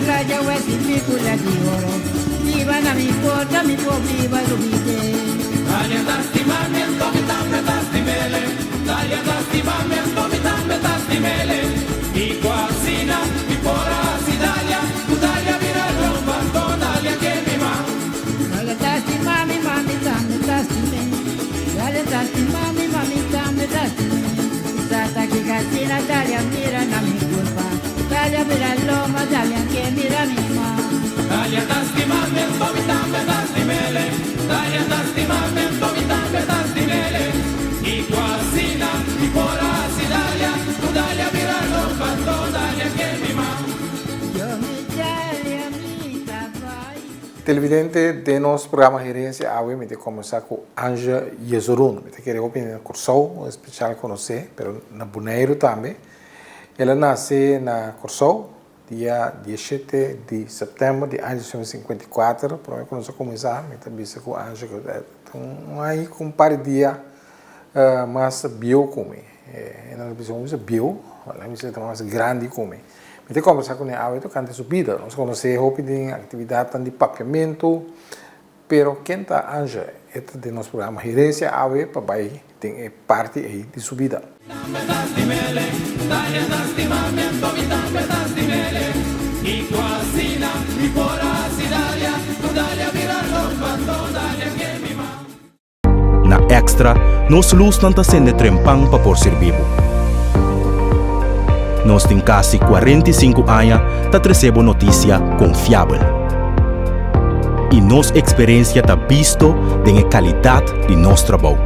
playa wesi mi kula di oro. Viva na mi porta mi po viva lo vite. Dalia da stimamento mi tambe da stimele. Dalia da stimamento mi tambe da stimele. Mi quasina mi pora si dalia. Tu dalia vira romba con dalia che mi ma. Dalia da stimami mami tambe da stime. Dalia da stimami mami tambe da stime. Tata che gatina dalia mira na mi culpa. Dalia mira loma dalia che mira mi ma. Dalia da stimamento mi tambe da stimele. Dalia da stimamento mi tambe da stimele. Mi quasina mi pora si dalia. Tu dalia vira romba con dalia che mi ma. Yo mi dalia mi tabai. Televidente de nosso programa Gerência AWE, me de começar com Anja Yesurun. Me querer opinar Corsou, especial com você, pero na Bonaire também. Ela nasceu na Corsou, dia 17 de setembro de 1954. Para mim, quando eu começar, me também com Anja. Então, aí com um par de dias, mais bio comigo. Ela usa bio, ela é mais grande comigo. Me conversar com ela, eu canto subida, nós conhecemos de atividade de papiamento, pero quem está Anja, este de nosso programa Gerência AWE, papai tem parte aí de subida. Na Extra, nós luz não está sendo trempang para por ser vivo. Nós temos quase 45 anos para receber notícia confiável. E nossa experiência está visto da qualidade de nosso trabalho.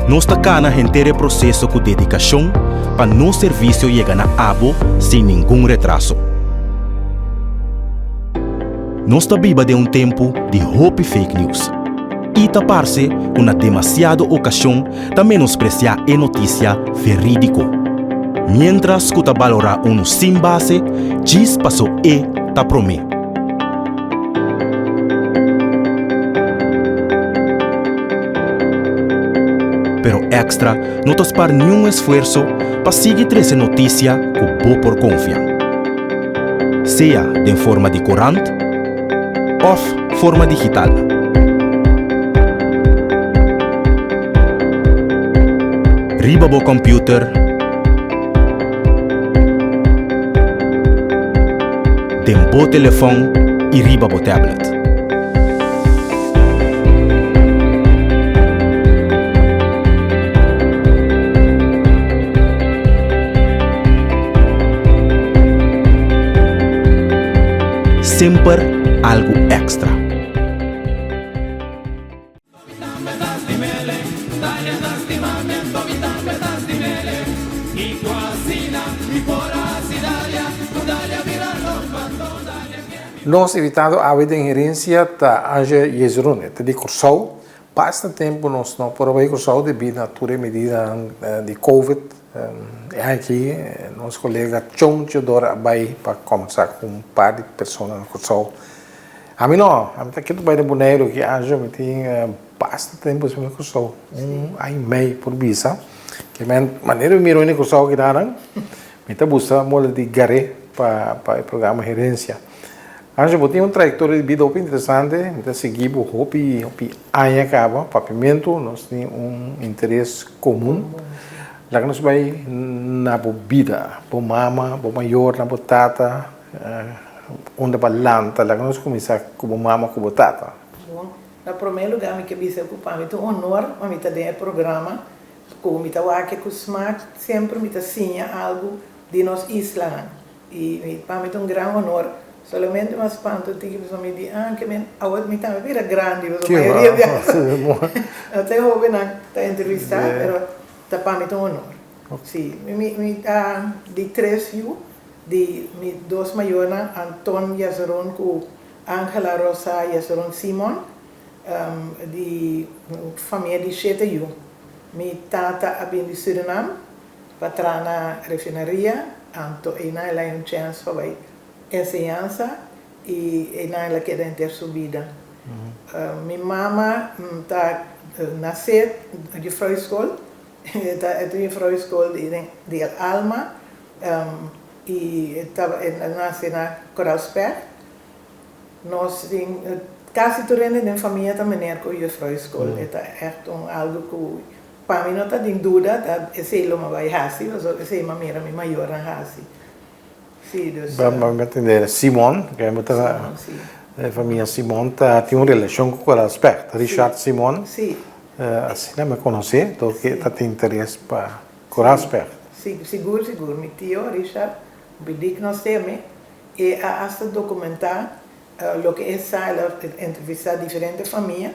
Nós estamos na inteiro processo com dedicação para nosso serviço chegar na abo sem nenhum retraso. Nós estamos vivendo tempo de hope fake news. E tapar-se uma demasiada ocasião de menospreciar a notícia verídica. Mientras que valora uno sin base, diz passou e ta prome. Pero Extra não te para nenhum esforço para seguir essa notícia com boa por confiança. Seja de forma de corante ou forma digital. Riba bo computer, tempo telefone e riba bo tablet. Sempre algo extra. Nós evitando a vida em gerência da Anja Yesurun, de Corsou, passa tempo nós não podemos Corsou devido à toda medida de Covid. Aqui, nosso colega John Teodoro vai para conversar com um par de pessoas no Corsou. A mim não, a mim está aqui no bairro Bonaire que a Anja me tem bastante tempo no Corsou, ano e meio por visa. Que maneira de mirar no Corsou que dá, me está buscando mola de garé para o programa gerência. Anja, eu tenho uma trajetória de vida bem interessante, então seguimos o hobby aí acaba, papiamento, nós temos interesse comum. Lá que nós vai na vida, para mama, para maior, na tata, onde para lanta, lá que nós começamos com mama, com tata. Bom, no primeiro lugar, me que bisa ocupar, me honor, me tá dentro programa, com me tá aqui com smart, sempre me tá sinha algo de nós isla, e para mim é grande honor. Solamente uma espanto que me diz que a outra me também vira grande, a maioria até jovem está entrevistada, mas está para mim um honor. Sim, me tá de 3 filhos, de dois maiores, Antônio Yesurun com Angela Rosa Yesurun Simon, de família de 7 filhos. Me tata abin de Suriname, patrana refinaria, anto ina ela é chance para enseñanza y ela queda en su vida. Mi mamá nació en Freud School, está en Freud School de Alma, e estava nasce na Coral Spert. Nós quase toda a família também era com a escola. É algo que para mim não está em dúvida, esse é o meu pai Hassi, mas esse é minha maior Hassi. Sim, dus. Vamos entender. Simon, que é a família Simon, tem uma relação com o Coral Spert. Richard Simon, assim não me conhece, então que tem interesse para Coral Spert. Sim, seguro. Meu tio Richard, pedi que nós temos, e hasta documentar o que ela entrevistar diferentes famílias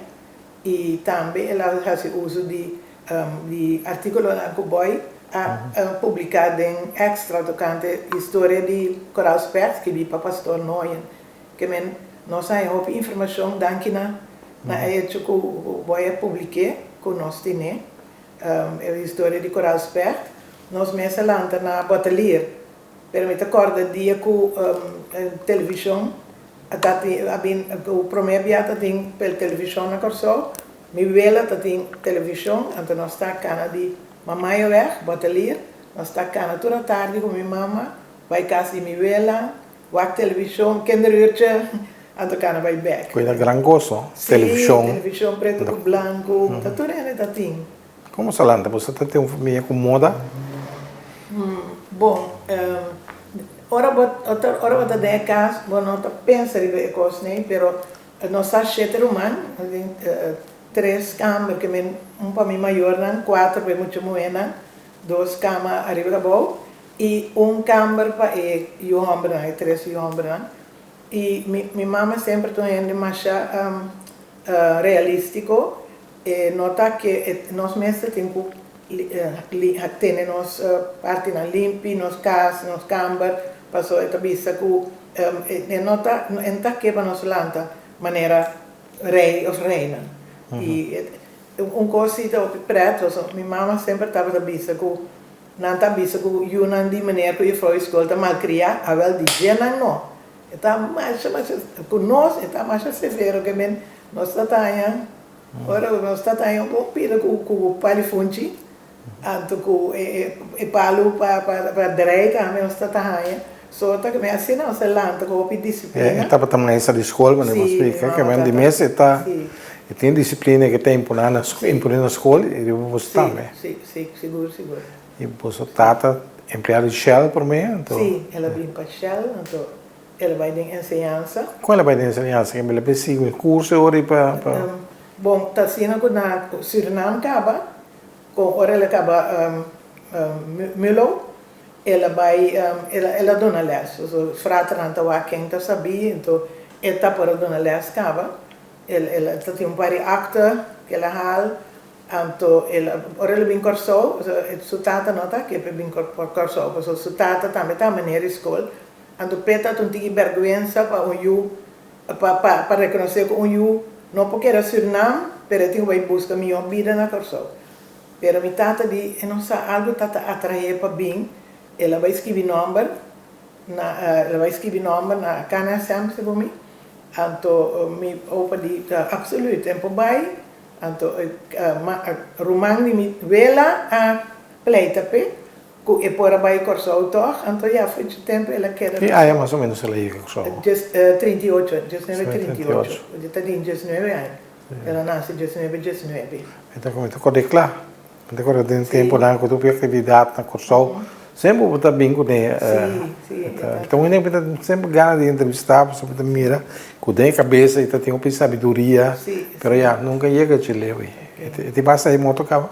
e também ela faz uso de artículos na Cuboy publicado em extra tocante história de Coral Spert que vi para pastor Noyen que nós temos informação daqui na hecho que o Boy publiquei que nós temos a história de Coral Spert nós mesmo lanta na Botelier permite acordar dia com televisão o primeiro dia tem pela televisão na Corsol mi vela tem televisão então nós está cana de mamãe weg Botelier nós está cana toda tarde com minha mama vai casa de mi vela vai televisão kinderuurtje então cana vai back coisa gran gozo televisão preto com branco tá tudo ainda tem como se lanta você tem uma família com moda bom ora bota de casa bom não tá pensa em coisas nem pero nós está cheio humano 3 camas que para mim maior não 4 para muito moena 2 camas arriba da boa e câmara para e o homem 3 e o homem e minha mama sempre tem mais realístico e nota que nós mesmos temos nos parte na limpi nos casa nos câmara passou esta vista que nota enta que para nós lanta maneira rei of reina e cosita preto minha mama sempre estava da vista que não está vista que eu não de maneira que eu fui escola mal criar a vel dizer não está mais com nós está mais severo que nós está aí ora nós está aí pouco pira com o palifunci anto com e palo para direita nós está aí só que me assim não se lanta com a disciplina estava também essa de escola mas não explica que de mês está e tem disciplina que tem impor na escola e você também sim seguro e você tata empregado de Shell por mim então sim ela vem para Shell então ela vai de ensinança qual ela vai de ensinança que ela precisa um curso ora para bom tá sendo que na Suriname acaba com ora ela acaba Milo ela vai ela dona les so frata nanta wa quem tá sabia então ela para dona les acaba ela tem par de acta que ela hal então ora ela vem corso su tata nota que vem corso so su tata também tá maneira escola então peta tu tem vergonha para para reconhecer que não porque era Suriname pero tem vai buscar minha vida na corso pero mi tata di não sa algo tata atrair para bem ela vai escrever nome na cana sempre para mim então me opa di absoluut tempo vai então romang mi vela a pleita pe ku e por vai corso toch então já foi de tempo ela quer e aí mais ou menos ela ia corso 38 já tá em 19 anos ela nasce 19 então como tu pode claro agora tem tempo lá que tu pega atividade na corso sempre você bem com então ainda sempre ganha de entrevistar você pode mirar com a cabeça e tem uma sabedoria pero já nunca chega a Chile e te passa aí moto cava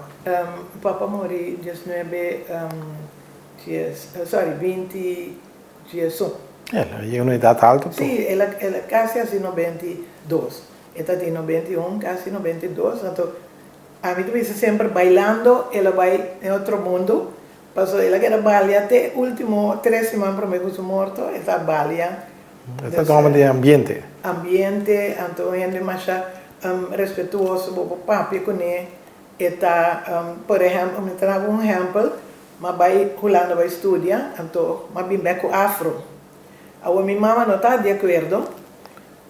papa morri 19 20 dias ela é uma idade alta sim ela quase assim 92 ela tem 91 quase 92 então a mim tu sempre bailando ela vai em outro mundo passou ela que era balia até último 3 semanas para mim que sou morto essa balia essa toma de ambiente então ele mais respetuoso o papi com ele eta por exemplo me trago exemplo mas vai Holanda vai estudar então mas bem com afro a minha mama não está de acordo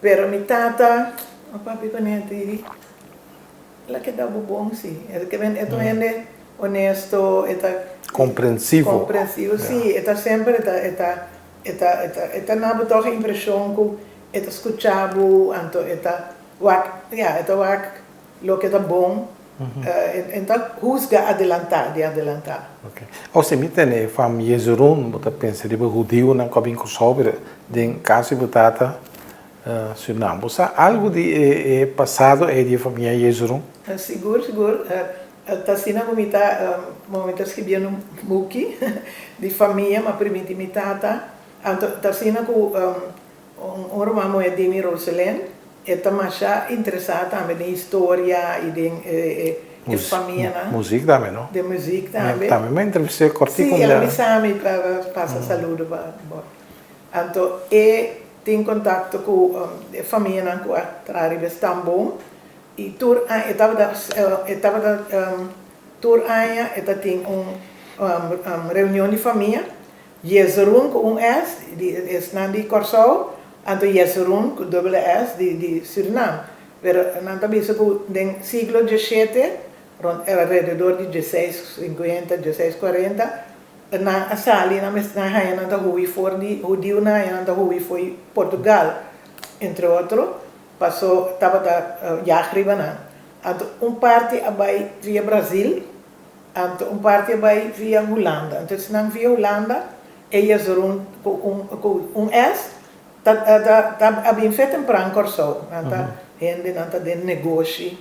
pero mi tata o papi com ele ela que dá bom sim ela que vem honesto Compreensivo. Sim, está sempre, está na boa impressão que está escutando, está lo que está bom, então juzga adelantar. Okay. Você me tem fam Jezurun, você pensa de judeu na cabine com sobre, de caso botata Suriname. Você algo de passado é de família Jezurun? Seguro. Está sendo como está escrevendo um book de família, mas primeiro de tata. Está sendo com romano é de Roselén. Está mais interessado também em história e de família. Música também, não? De música também. Também me entrevistei cortinho com ela. Sim, ela me chama para passar saúde. Então, tem contato com a família que está em Istambul. E tur estava tem reunião de família. Jezurun com S de Corsou, então Jezurun com double S de Suriname. Pero não está visto que no século XVII, alrededor de 1650, 1640, na sali na rainha não hui for de judeu na rainha não hui foi Portugal, entre outros. Passou, estava já arriba, então parte vai via Brasil, então parte vai via Holanda. Então se não via Holanda, eles com S, tá bem feito em branco só, então gente não tá de negócio,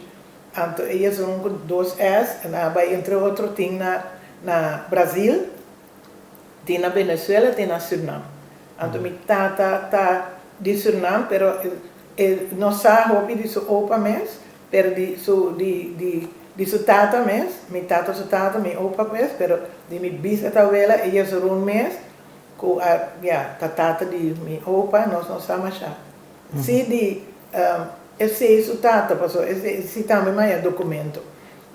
então eles com dois S, vai entre outros tem na Brasil, tem na Venezuela, tem na Suriname. Então me tá de Suriname, pero não sabe de sua opa mês, pero de sua tata mês, minha tata sua tata, minha opa mês, pero de minha bisavela ela só mês, com a tata de minha opa, nós não sabemos já. Se de esse sua tata passou, esse também mais documento.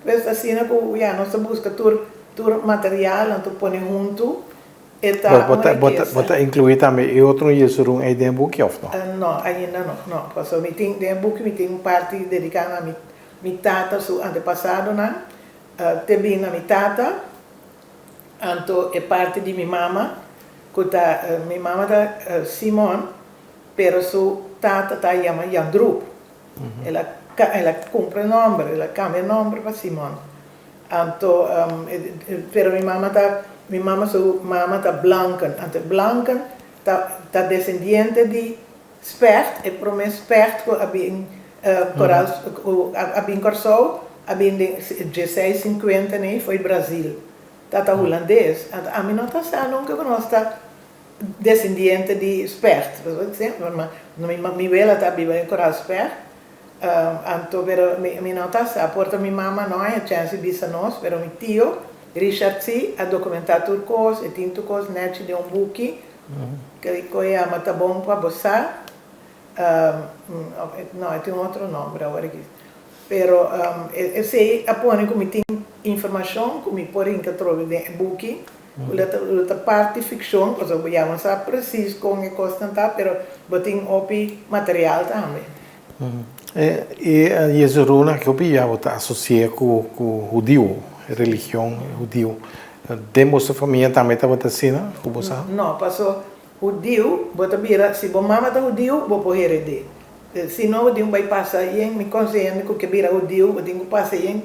Mas assim que nós busca tur material, então põe junto. Bota incluir também outro Jezurun aí dentro do book of não? Não, ainda não. Passou me tem dentro do book me tem parte dedicada a minha tata, seu antepassado, né? Também na minha tata, então é parte de minha mama, que minha mama da Simon, pero sua tata tá chama Jandrup. Ela compra nome, ela cambia nome para Simon. Então, pero minha mama tá Blanken. Então, Blanken tá descendente de Spert, e para mim Spert que abin Corsou, abin de 1650 né, foi Brasil. Tá holandês. A mim não tá nunca que nós tá descendente de Spert. Mas minha vela tá viva em Coral Spert. Então, minha não tá porta minha mama não é chance de bisa nós, pero meu tio Richard C. a documentar turcos, e tem turcos net de book que chama tá bom para você. Não, tem outro nome agora aqui. Pero esse apone como tem informação, como por em que trove de book, a parte ficção, porque eu já não sabe preciso como é constantar, pero botem opi material também. E a Jezuruna que eu já está associada com judeu, religião judeu. Dentro da família também está assim, não? Não, passou judeu, bota vira, se bom mama tá judeu, vou por herede. Se não, eu tenho que passar em me consciente que vira judeu, eu tenho que passar em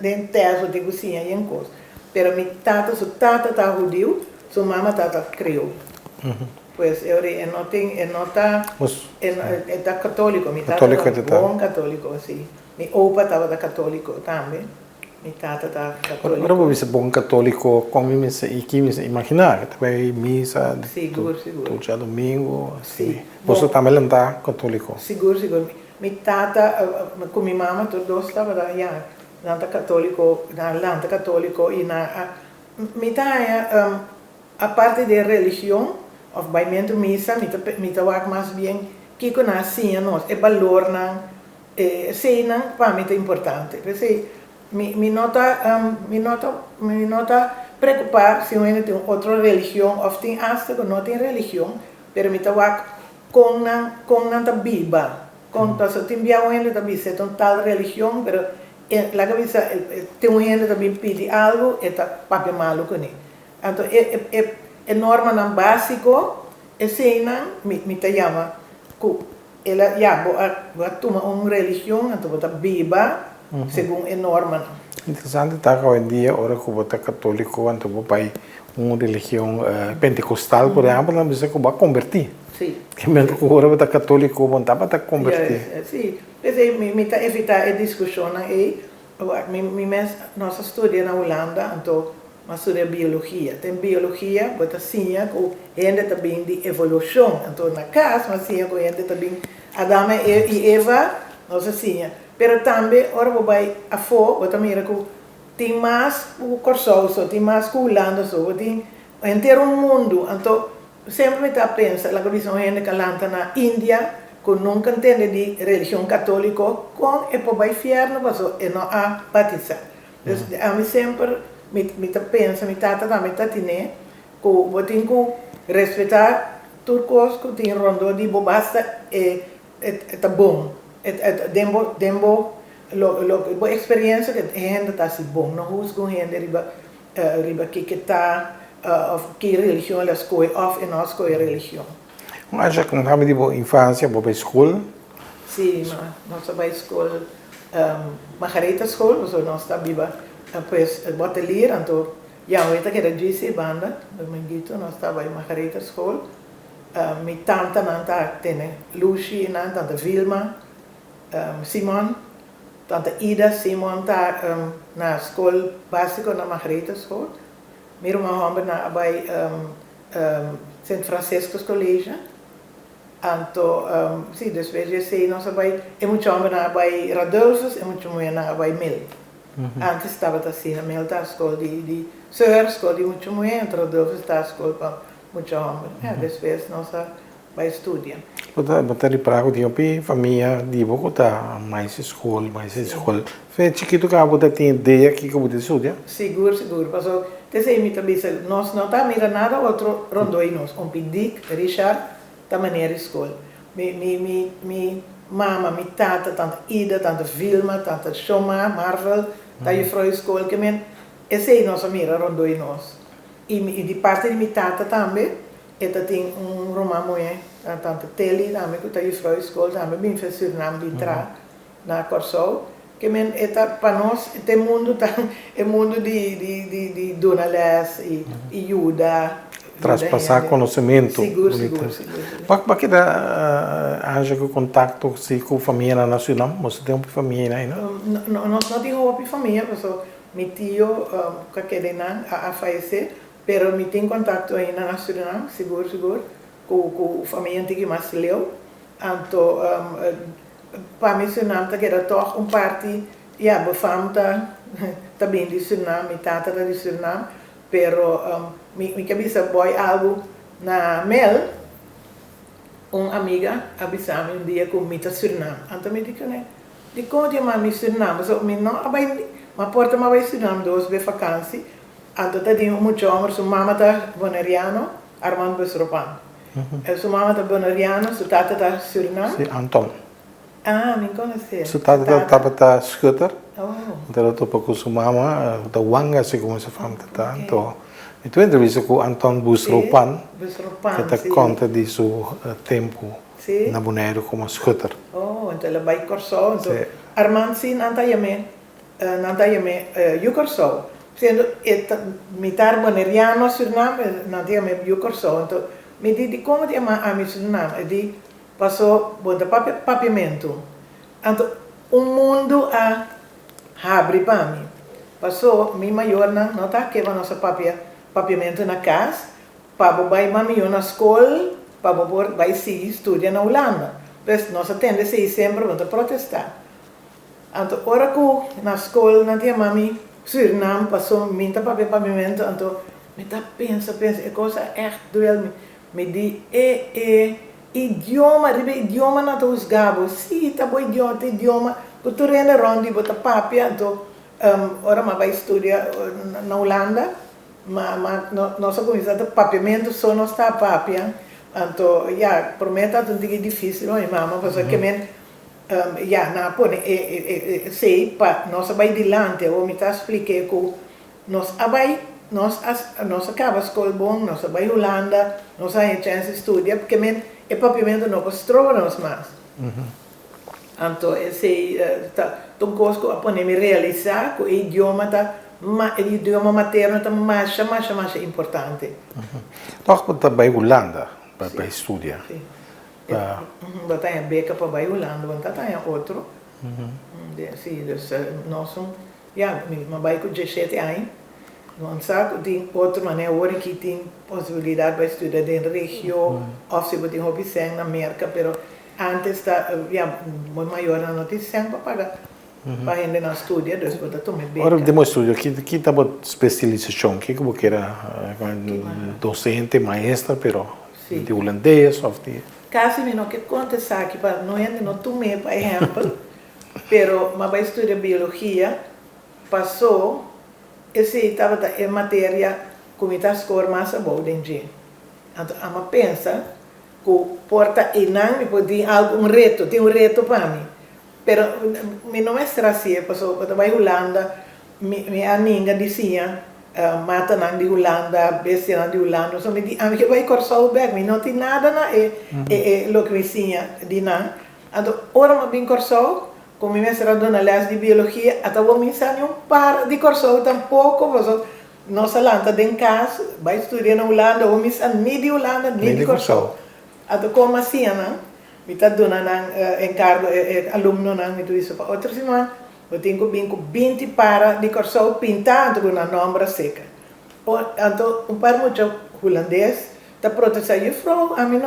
dentro terra, eu tenho que sim em coisa. Pero mi tata, su tata tá judeu, su mama tata criou. Pues eu não tá católico, mi tata tá bom católico, assim. Mi opa tava católico também. Mi tata tá católico. Agora vou ser bom católico, como me imaginar, que também missa, seguro. todo dia domingo, assim. Você também não tá católico? Seguro. Mi tata, com mi mama, todos tava da Lanta católico, e mi tata a parte de religião, of by mento missa, mi tawak mais bem que conhecia nós, é valor não, sei não, para mim é importante. Porque mi nota preocupar se eu tenho outra religião, ou tem hasta que não tem religião, pero mi tawak com não tá biba, com tá só tem bia onde tá bisa, então tal religião, pero la cabeça tem um gente também pede algo e tá papi malo com ele. Então é norma não básico é cena me te chama que ela já vai tomar uma religião então bota biba segundo é norma. Interessante tá hoje em dia ora que você católico então vai uma religião pentecostal por exemplo não precisa que vai convertir. Sim. Que mesmo que agora você católico não tá para convertir. Sim. Mas me tá evitar a discussão aí. Nossa estudia na Holanda então uma estudia biologia. Tem biologia, bota sim que ainda também de evolução. Então na casa, mas sim que ainda também Adão e Eva, nossa sim. Pero também ora vai a fo, bota mira que tem mais o corso, tem mais que Holanda, tem inteiro mundo. Então sempre me tá pensando, la visão ainda que lanta na Índia, que nunca entende de religião católica, com e para o inferno, mas não há batizar. Então a mim sempre me tá pensa, me tá também tá tine, que eu tenho que respeitar tudo coisa que tem rondo de bobasta é bom. Dembo a experiência que a gente tá se bom, não usa a gente riba que tá que religião ela escolhe of e não escolhe religião. Acho que nós de infância para a escola. Sim, nós vai escola Margarita School, nós está viva pues botelier, então já hoje que era GC banda, domingo nós estava em Margarita School. Mi tanta nanta tem Lucy, tanta Vilma, Simon, tanta Ida, Simon tá na escola básica na Margarita School. Meu irmão na vai St. Francisco's College. Então, sim, depois eu sei, nós vai muito homem na vai Radolfus e muito mulher na vai Mel. Antes estava assim, na Mel tá a escola de Sir, escola de muito mulher, então Radolfus tá a escola para muito homem. Depois nós vai estudar. Você de Praga, tinha família de Bogotá, mais escola. Foi chiquito que você tem ideia que você estuda? Seguro. Porque você me também nós não tá mira nada outro rondoi nós, Dick, Richard, da maneira escola. Mi mama, mi tata, tanta Ida, tanta Vilma, tanta Shoma, Marvel, da juffrouw escola que men esse aí nossa mira rondoi nós. E de parte de mi tata também, ela tem romano mulher, tanta Teli, também que da juffrouw escola também bem fez Suriname de entrar na Corsol. Que men eta para nós tem mundo é mundo de dona les e ajuda Traspassar conhecimento. Seguro. Para que haja contato com a família nacional, você tem uma família aí, não? Nós não temos uma família, porque meu tio que quer a falecer, pero me tem contato aí na nacional, seguro, com a família antiga mais leu, então para mim Suriname que era toch parte befamta também de Suriname, tata de Suriname, pero mi cabeça boy algo na Mel, uma amiga avisou-me dia que me Suriname, então me disse né, de como eu mami Suriname, so me não abai, ma porta ma vai Suriname dos be vakansie, então tá de muito homem, sua mama tá bonariano, Armando Besropan, sua mama tá bonariano, sua tata tá Suriname, Sim, Anton. me conhece. Sua tata estava Schutter. Então eu estou com sua mama, da Wanga, se como se fala, então entrevista com Anton Busropan, que te conta de seu tempo na Bonaire como Schutter. Então ela vai corso, então Armando sim, não tem corso. Sendo militar boneriano Suriname, não tem corso, então me diz como tem a mi Suriname, de passou bom papiamento. Então mundo a abre para mim. Passou minha maior não tá que vai nossa papiamento na casa, para vai mami na escola, para vai se estudar na Holanda. Mas nossa tendência sempre para protestar. Então ora que na escola não tinha mami Suriname passou minha papiamento, então me tá pensa, é coisa echt duel me di idioma na tos gabo, sim, tá bom idioma, que tu rende rondi bota papia, então ora vai estudar na Holanda, mas nossa comunidade papiamento só não está papia, então prometa que é difícil, não é mama, porque que men na pone sei pa nós vai dilante ou me tá expliquei que nós abai nós acaba escola bom nós vai Holanda nós aí chance estudia porque men é papiamento não postrou nós mais então sei tá tão coisas a pone me realizar que o idioma tá idioma materno tá mais importante Toch para vai Holanda para estudar. Bata é beca para vai Holanda, bata tá outro. Sim, dus nós mas vai com 17 anos. Não sabe, tem outra maneira agora que tem possibilidade para estudar em região, ou se você tem na América, mas antes tá maior na notícia para pagar. Para ainda não estudar, dus bata tomar beca. Agora demo estudio, que tá para especialização, que você era docente, maestra, pero de holandês ou de Casi não que conta aqui para não ainda não tomei, por exemplo, pero mas vai estudar biologia, passou esse estava em matéria como está escola mais boa dentro. Então, a pensa que porta e não me pode algum reto, tem reto para mim. Pero me não é assim, passou para vai Holanda, me amiga dizia mata nang di Holanda, bestia nang di Holanda, so me di que vai corso back, me não tem nada na lo que me ensina di nang. Então, ora me bin corso, como me será dona les de biologia, até vou me ensinar par de corso tampouco, mas nossa lanta den casa, vai estudar na Holanda, ou me ensinar nem de Holanda, nem de corso. Então, como assim, não? Me tá dona nang encargo aluno nang me tu isso para outra semana. Eu tenho bem com 20 para de corso pintado com a nombra seca. Então, par muito holandês, tá pronto, sai eu a mim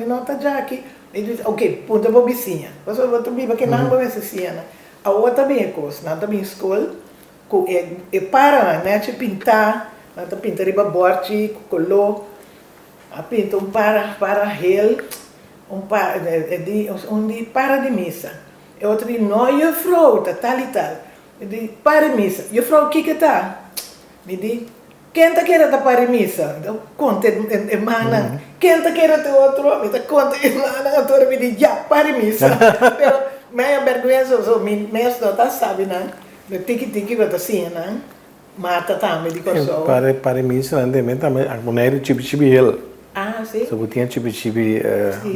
não tá já aqui. Ele diz, ok, ponta para vizinha. Mas eu vou também porque não vou vizinha. A outra bem coisa, não tá bem escola, com para, né, te pintar, não tá pintar riba borte, color, a pinta para ele, de para de missa. E outro diz, não, eu frauta, tal e tal. Eu digo, para missa. Eu frauta, o que está? Me diz, quem está querendo para missa? Eu conto, emana. Quem está querendo outro? Me conta, emana. A outra me diz, já, para missa. Pero, minha vergonha, minha não sabe, não? Eu tiki, eu estou assim, não? Mata também, de coração. Para missa, também, a mulher chibi ele. Ah, sim. So, tinha chibi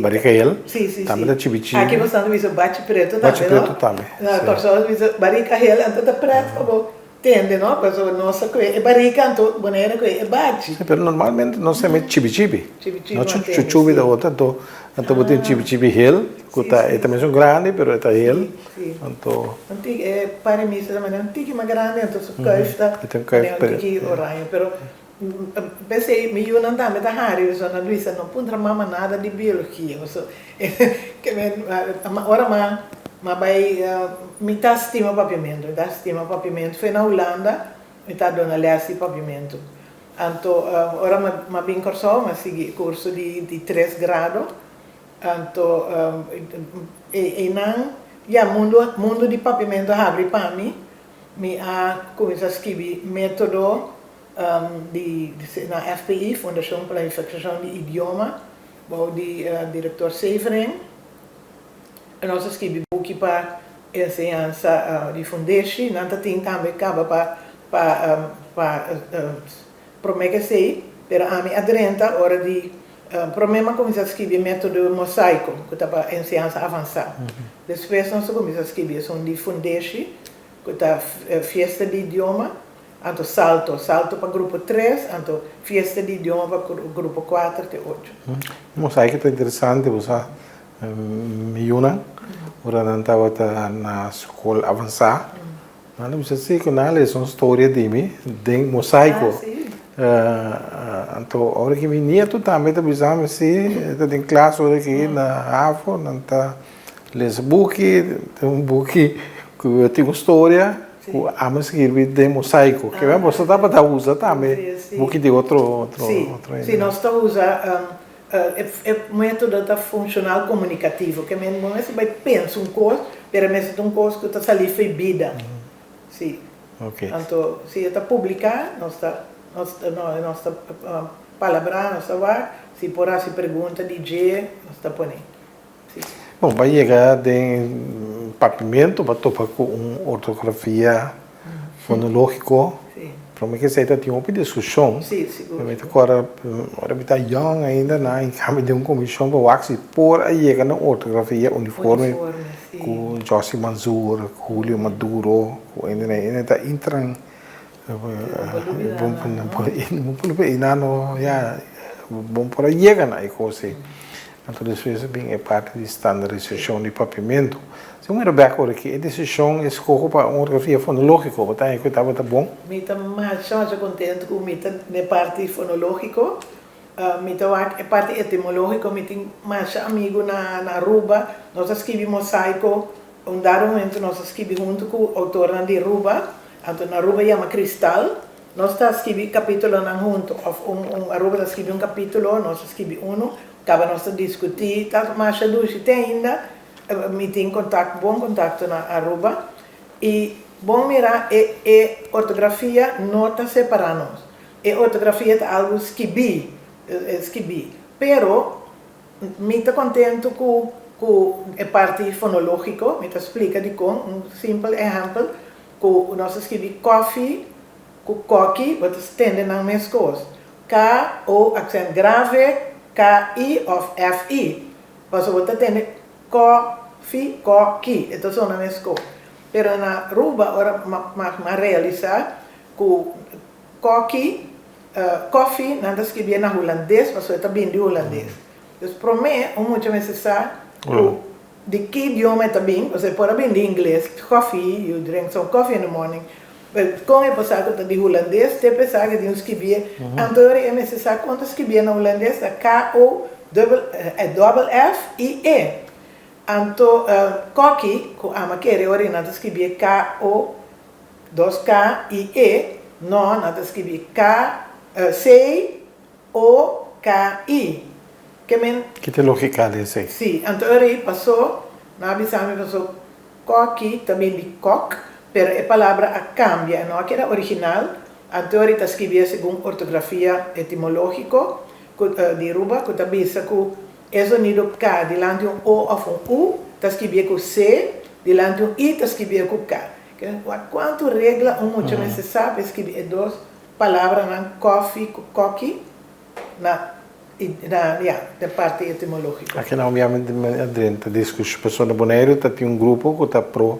barricael. Sim. Também da chibi. Aqui você não vê bate preto também, Bate preto também. Na pessoa vê barricael, então tá preto, acabou. Tende, não? Pessoa nossa que é barrica, então boneira que é bate. Mas normalmente não se mete chibi. Chibi. Não chuchubi da outra, então botem chibi ele, que é também são grande, pero é ele. Então. Antigo é para mim isso também antigo, mas grande, então se caixa. Então caixa preto. Oranho, pero pensei, me não dá, me dá raro, eu sou na Luísa, não pude mamar nada de biologia, eu sou, que ora mas vai, me dá estima papiamento, foi na Holanda, me dá dona Leslie papiamento, então, ora mas bem curso, mas segui curso de 3 graus, então, e não, mundo de papiamento abre para mim, me começa a escrever método na FPI, Fundação para a Infecção de Idioma, de diretor Severin. Nós escrevemos book para ensinança de Fundação, nós temos também para prometer sei, pero a mim adrenta hora de problema começa a escrever método mosaico, que está para ensinança avançada. Depois nós começamos a escrever som de Fundação, que está festa de idioma. Então, salto para grupo 3, então, festa de idioma para grupo 4 e 8. Mosaico é interessante, você Miuna, ora não estava na escola avançada. Mas você sei que na lição história de mim, de mosaico. Então, a hora que vinha, tu também está pensando assim, tem classe hora aqui na AFO, não está lendo book, tem book que tem história. A escrever de mosaico, que você estava a usar também, book de outro. Sim, nós estamos usando método funcional comunicativo, que mesmo você vai pensar coisa, mas é coisa que está ali foi vida. Sim. Então, se está publicar, nossa palavra, nossa vai, se por se pergunta DJ, nós está pondo. Bom, vai chegar de pavimento, vai topar com ortografia fonológico. Sim. Para mim que você tem uma discussão. Sim, seguro. Agora está young ainda, né? Em caminho de uma comissão para o Axi por aí chega na ortografia uniforme. Sim. Com José Manzur, Julio Maduro, com ainda está entrando. Bom por aí chega na coisa. Então, isso é parte de estandarização de papiamento. Se eu me recordo aqui, a decisão escolhe para uma ortografia fonológica, tá? Que estava bom. Me está mais contente com a parte fonológica. A parte etimológica, me tem mais amigo na Aruba. Nós escrevemos mosaico. Dado momento, nós escrevemos junto com o autor de Aruba. Então, na Aruba chama Cristal. Nós escrevemos capítulo junto. Aruba escreve capítulo, nós escrevemos acaba nós discutir, tá, mas a Dushi tem ainda, me tem bom contato na Aruba, e bom mirar ortografia nota separados. E ortografia é algo esquibi, pero me está contente com a parte fonológica, me explica de como, simples exemplo, que nós escrevemos coffee, com coqui, você estende nas minhas coisas. K, O, accent grave, K-I of F-I. Você vai ter coffee, coqui. Então são as mesmas coisas. Mas na Aruba, agora, mas realizar que coqui, coffee, nada escrever na holandês, você está bem de holandês. Então, para mim, muitas vezes sabe de que idioma está bem, você pode bem de inglês, coffee, you drink some coffee in the morning. Com a pessoa de holandês, tem pessoa que tem escrever. Então, é necessário quando escrever na holandês, é K-O-F-F-I-E. Então, coqui, que a maquere original escrever K-O-2-K-I-E, não, não escrever C-O-K-I. Que tem lógica desse? Sim, então, aí passou, na abissão, passou coqui, também de coq. Pero a palavra cambia, não que era original, então está escrita segundo ortografia etimológica de Aruba, que também diz que é sonido K, delante um O ou U, está escrito com C, delante um I, está escrito com K. Quanto regra, muitas vezes sabe escrever duas palavras na coffee, coqui, na parte etimológica. Aqui não, obviamente, dentro da discussão do Bonaire, tem um grupo que está pro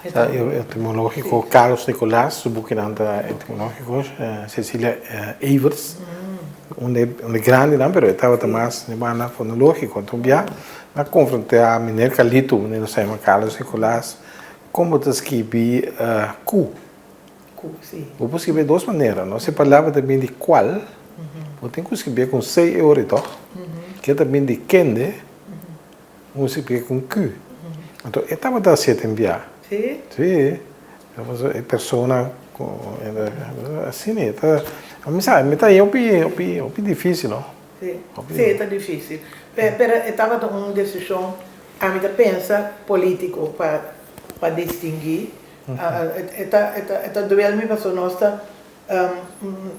etimológico, Carlos Nicolás, subbuquinante etimológico, Cecília Evers, onde grande, não, mas estava mais na fonológico. Então, na confrontar a Mineiro Calito, não sei, Carlos Nicolás, como te escrevi Q. Sim. Eu posso escrever de duas maneiras, não? Se falava também de qual, eu tenho que escrever com C e orito, que é também de kende, eu escrever com Q. Então, eu estava a se enviar. Sim? Sim. A pessoa assim, me está aí difícil, não? Sim, está difícil. Mas estava uma decisão, a mim pensa, político para distinguir. Está doendo me passou nós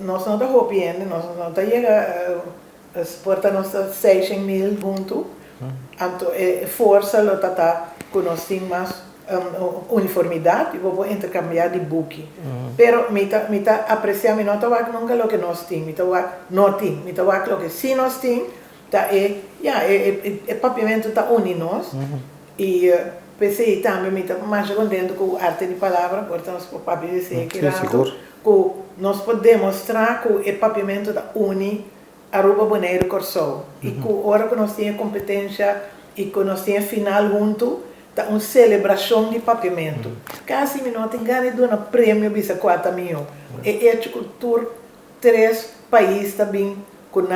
não está rompendo, nós não está chegando, exporta nossa 6.000 junto, então força ela está com nós tem mais uniformidade e vou intercambiar de book. Pero me está apreciando, me não está nunca o que nós temos, me está não tem, me está o que se nós temos, tá o papiamento está unidos e pensei também me está mais contente com a arte de palavra, portanto nós podemos dizer que nós podemos mostrar que o papiamento está uni Aruba Bonaire Corsou e que agora que nós temos competência e que nós temos final junto tá uma celebração de papiamento. Quase não tem ganho de um prêmio bisa 4 mil. E é cultura 3 países também com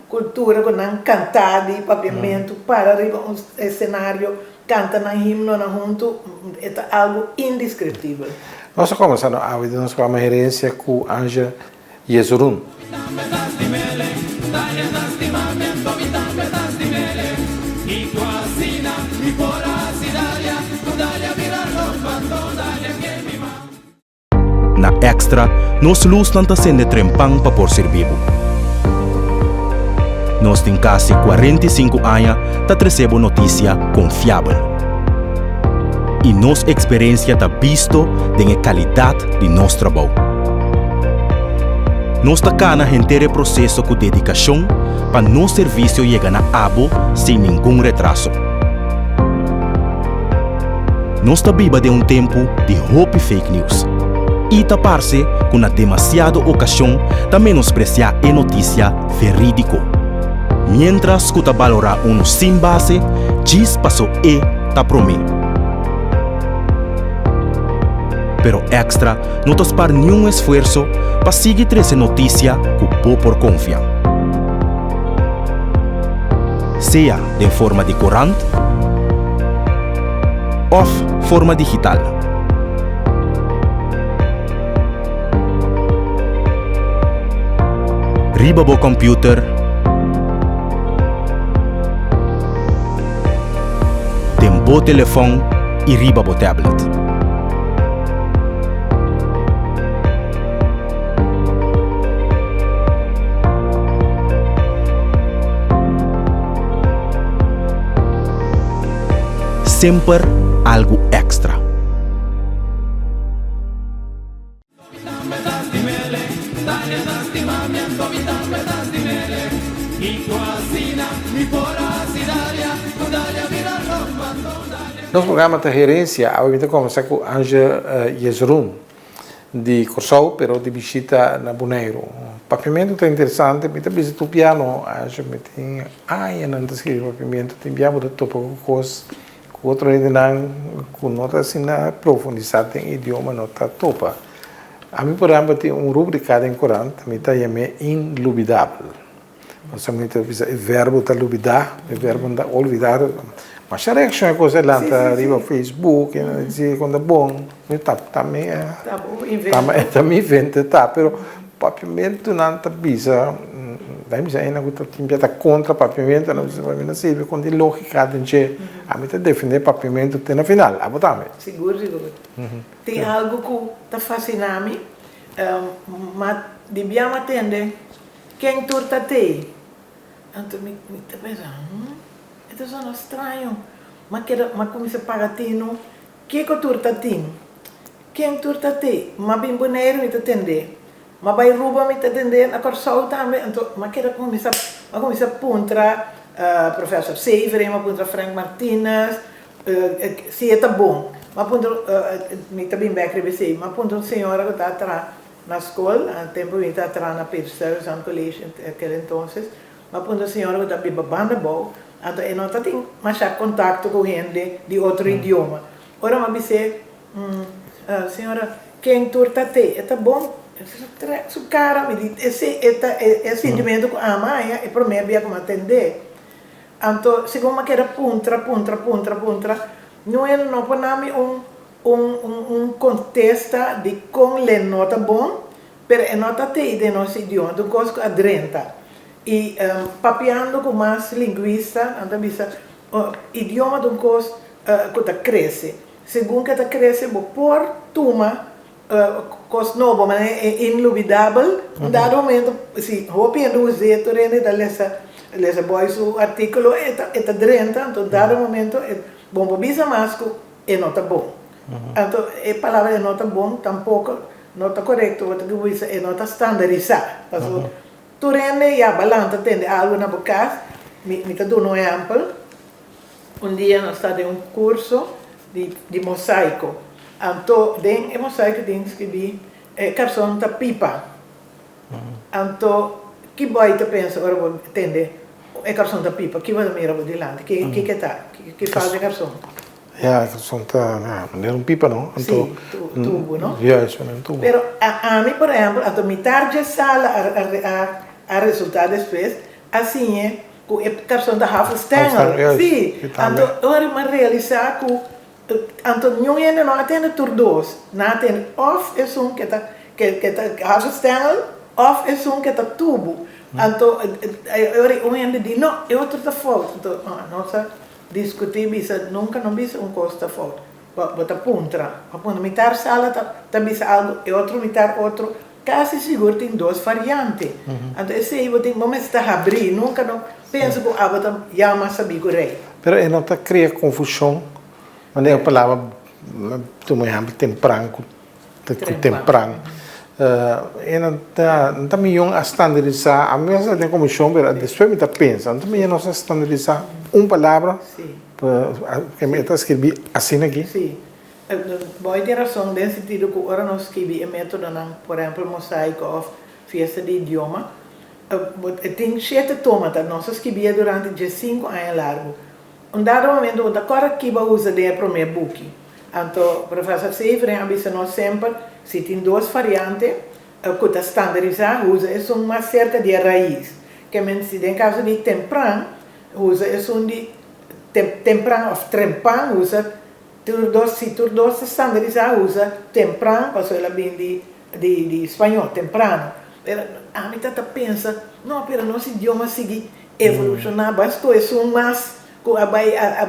cultura com cantar de papiamento para arriba um cenário canta na himno na junto é algo indescritível. Nós começamos a ver nós uma gerência com Anja Yesurun. Na Extra, nós luz não está sendo trempang para por ser vivo. nós temos quase 45 anos para trazer notícia confiável. E nossa experiência está visto da qualidade de nosso trabalho. Nós estamos no processo com dedicação para nosso serviço chegar a abo sem nenhum retraso. Nós estamos vivendo tempo de hope fake news. E tapar-se com a demasiada ocasião de menospreciar a notícia verídica. Mientras que valorar sem base, diz passou tá prometo. Pero extra, não para nenhum esforço para seguir trazer notícia que por confiar. Seja de forma de corante ou forma digital. Riba bo computer, tempo telefone e riba bo tablet. Sempre algo extra. Nosso programa de gerência, a gente começa com Anja Yesrun, de Corsou, pero de visita na Bonaire. O papiamento é interessante, mas também o piano, Anja, tem não escreve papiamento, tem piano de topo com coisas, com outro ainda não, com nota assim na profundidade em idioma nota topa. A mim, por exemplo, tem rubricado em Corão, também está chamado inlubidável. Nós também temos o verbo está olvidar, o verbo está olvidar. Mas a reação é coisa lá, está arriba no Facebook, dizer quando é bom, também é. Também inventa, tá, pero papiamento não está bisa, daí bisa ainda que está contra papiamento, não precisa papiamento serve com de lógica, gente, a mim está defender papiamento até na final, a botar Seguro. Tem algo que está fascinando, mas devia atender quem turta tem. Então me está pensando, isso é estranho, mas começa a pagar tino, que turta tem? Quem turta tem? Mas bem boneiro me atender. Mas vai roubar me atender na Corsou também. Então, mas começa a puntra professor Severin, mas puntra Frank Martinez, se é bom. Mas puntra me também bem escrever, mas puntra senhora que está atrás na escola, a tempo me está atrás na Peter Stuyvesant College naquele entonces, mas puntra senhora que está bem babando bom. Então, eu não tenho mais contato com gente de outro idioma. Ora, mas disse, senhora, quem turta tem? É bom? Su cara me diz, esse sentimento que ama, é para mim, é como atender. Então, segundo que era puntra, não ponemos contexto de como ler nota bom, mas a nota tem de nosso idioma, do coisa adrenta. E papiando com mais linguista, então, idioma de um coisa que cresce. Segundo que cresce, por turma, coisa nova, mas é inubidável. Dado momento, se eu usei, tu rende da lesa boys o artículo, é drenta, então dado momento, bom para bisa mais que é nota bom. Então, a palavra é nota bom, tampouco nota correta, é nota standardizada. Tu rende e a balança tem algo na boca, me dou um exemplo. Dia nós estamos em curso de mosaico. Então, em mosaico tem que escrever cartão da pipa. Então, que vai te pensa, agora vou entender, é cartão da pipa, que vai mirar de lado, que está, que faz de cartão? É, cartão está, não é pipa não? Sim, tubo, não? É, isso é tubo. Pero a mim, por exemplo, então, me tarde sala a resultado depois, assim é, com o cartão da Half Stengel. Sim, então, agora me realizar que então, não atende por dois, não atende off é que está Half Stengel, off é que está tubo. Então, eu ainda digo, não, é outro da falta. Então, nós discutimos, nunca não vimos coisa da falta. Bota puntra, a punta mitar sala, está visa algo, é outro mitar outro, quase seguro tem duas variantes. Então, esse aí, vamos estar abrir, nunca não penso que a bota chama saber o rei. Pero não está cria confusão, mas é a palavra tu me chama temprano, e não está melhor a standardizar, a minha tem comissão, mas depois me está pensando, não melhor não standardizar palavra, que me está escrever assim aqui. Sim. Boa ter razão nesse sentido que agora nós escrevemos método, por exemplo, mosaico ou festa de idioma. Tem 7 tomas, nós escrevemos durante 5 anos largo. Um dado momento, o agora que vai usar o primeiro book. Então, o professor Seifren avisa nós sempre, se tem 2 variantes, que está standardizado, usa é uma cerca de raiz. Que se em caso de temprano, usa é de temprano ou trempan, usa se tu dois standardizar usa temprano, passou ela bem de espanhol, temprano. A mim tá pensa, não, pero nosso idioma sigue evolucionar, basta isso mais,